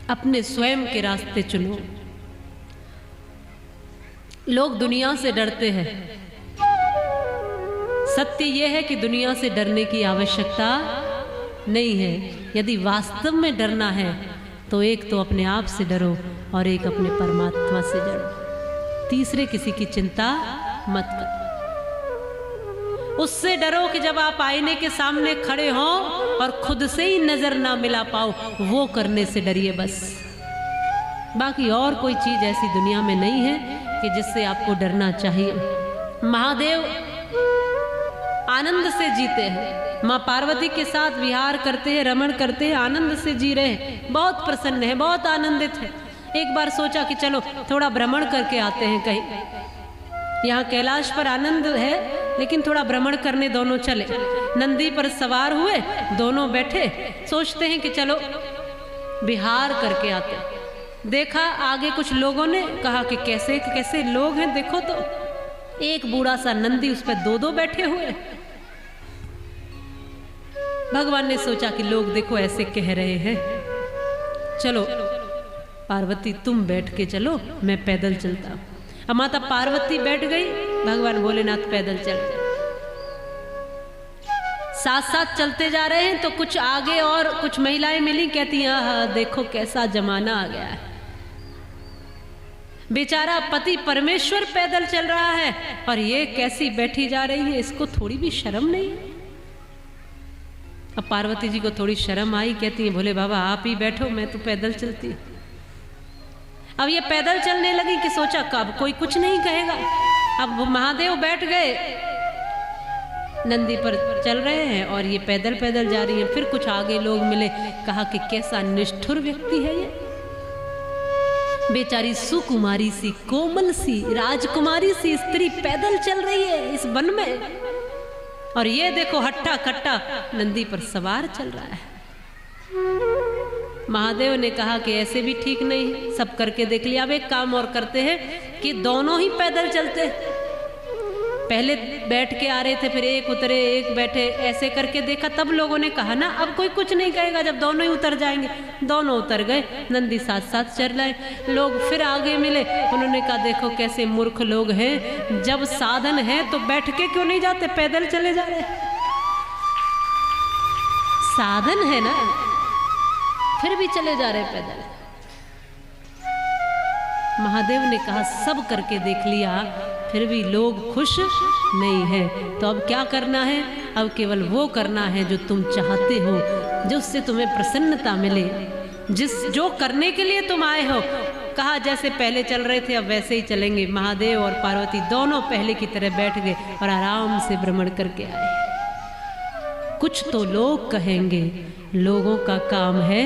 अपने स्वयं के रास्ते चुनो। लोग दुनिया से डरते हैं, सत्य यह है कि दुनिया से डरने की आवश्यकता नहीं है। यदि वास्तव में डरना है तो एक तो अपने आप से डरो और एक अपने परमात्मा से डरो। तीसरे किसी की चिंता मत करो। उससे डरो कि जब आप आईने के सामने खड़े हों और खुद से ही नजर ना मिला पाओ, वो करने से डरिए बस। बाकी और कोई चीज ऐसी दुनिया में नहीं है कि जिससे आपको डरना चाहिए। महादेव आनंद से जीते हैं, माँ पार्वती के साथ विहार करते हैं, रमण करते हैं, आनंद से जी रहे हैं, बहुत प्रसन्न है, बहुत आनंदित है। एक बार सोचा कि चलो थोड़ा भ्रमण करके आते हैं कहीं। यहाँ कैलाश पर आनंद है लेकिन थोड़ा भ्रमण करने दोनों चले। नंदी पर सवार हुए, दोनों बैठे, सोचते हैं कि चलो विहार करके आते हैं। देखा आगे कुछ लोगों ने, कहा कि कैसे कैसे लोग हैं, देखो तो एक बूढ़ा सा नंदी, उस पर दो दो बैठे हुए। भगवान ने सोचा कि लोग देखो ऐसे कह रहे हैं, चलो पार्वती तुम बैठ के चलो, मैं पैदल चलता हूं। अब माता पार्वती बैठ गई, भगवान भोलेनाथ पैदल चल गए। साथ साथ चलते जा रहे हैं तो कुछ आगे और कुछ महिलाएं मिली, कहती हैं हाँ देखो कैसा जमाना आ गया है, बेचारा पति परमेश्वर पैदल चल रहा है और ये कैसी बैठी जा रही है, इसको थोड़ी भी शर्म नहीं। अब पार्वती जी को थोड़ी शर्म आई, कहती है भोले बाबा आप ही बैठो, मैं तो पैदल चलती। अब ये पैदल चलने लगी कि सोचा कब कोई कुछ नहीं कहेगा। अब महादेव बैठ गए, नंदी पर चल रहे हैं और ये पैदल पैदल जा रही है। फिर कुछ आगे लोग मिले, कहा कि कैसा निष्ठुर व्यक्ति है ये, बेचारी सुकुमारी सी, कोमल सी, राजकुमारी सी स्त्री पैदल चल रही है इस वन में, और ये देखो हट्टा कट्टा नंदी पर सवार चल रहा है। महादेव ने कहा कि ऐसे भी ठीक नहीं, सब करके देख लिया, अब एक काम और करते हैं कि दोनों ही पैदल चलते। पहले बैठ के आ रहे थे, फिर एक उतरे एक बैठे, ऐसे करके देखा, तब लोगों ने कहा ना अब कोई कुछ नहीं कहेगा जब दोनों ही उतर जाएंगे। दोनों उतर गए, नंदी साथ साथ चल रहे। लोग फिर आगे मिले, उन्होंने कहा देखो कैसे मूर्ख लोग हैं, जब साधन है तो बैठ के क्यों नहीं जाते, पैदल चले जा रहे। साधन है ना, फिर भी चले जा रहे पैदल। महादेव ने कहा सब करके देख लिया, फिर भी लोग खुश नहीं है, तो अब क्या करना है, अब केवल वो करना है जो तुम चाहते हो, जो उससे तुम्हें प्रसन्नता मिले, जो करने के लिए तुम आए हो। कहा जैसे पहले चल रहे थे अब वैसे ही चलेंगे। महादेव और पार्वती दोनों पहले की तरह बैठ गए और आराम से भ्रमण करके आए। कुछ तो लोग कहेंगे, लोगों का काम है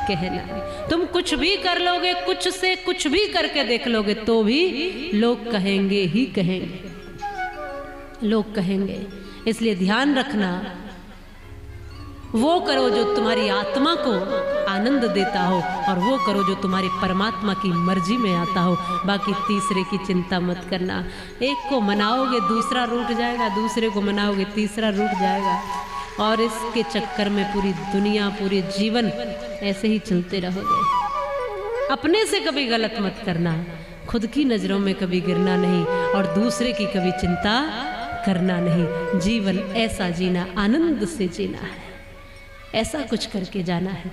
कहना। तुम कुछ भी कर लोगे, कुछ से कुछ भी करके देख लोगे, तो भी लोग कहेंगे ही कहेंगे, लोग कहेंगे। इसलिए ध्यान रखना, वो करो जो तुम्हारी आत्मा को आनंद देता हो, और वो करो जो तुम्हारी परमात्मा की मर्जी में आता हो। बाकी तीसरे की चिंता मत करना। एक को मनाओगे दूसरा रूठ जाएगा, दूसरे को मनाओगे तीसरा रूठ जाएगा, और इसके चक्कर में पूरी दुनिया, पूरे जीवन ऐसे ही चलते रहोगे। अपने से कभी गलत मत करना, खुद की नज़रों में कभी गिरना नहीं, और दूसरे की कभी चिंता करना नहीं। जीवन ऐसा जीना, आनंद से जीना है, ऐसा कुछ करके जाना है।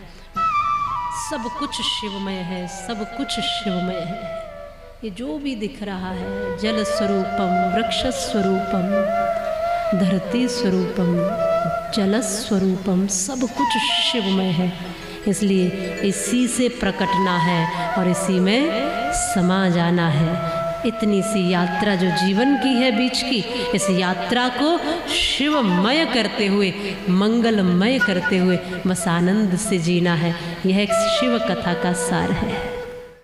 सब कुछ शिवमय है, सब कुछ शिवमय है। ये जो भी दिख रहा है, जल स्वरूपम, वृक्ष स्वरूपम, धरती स्वरूपम, जल स्वरूपम, सब कुछ शिवमय है। इसलिए इसी से प्रकटना है और इसी में समा जाना है। इतनी सी यात्रा जो जीवन की है बीच की, इस यात्रा को शिवमय करते हुए, मंगलमय करते हुए बस आनंद से जीना है। यह एक शिव कथा का सार है।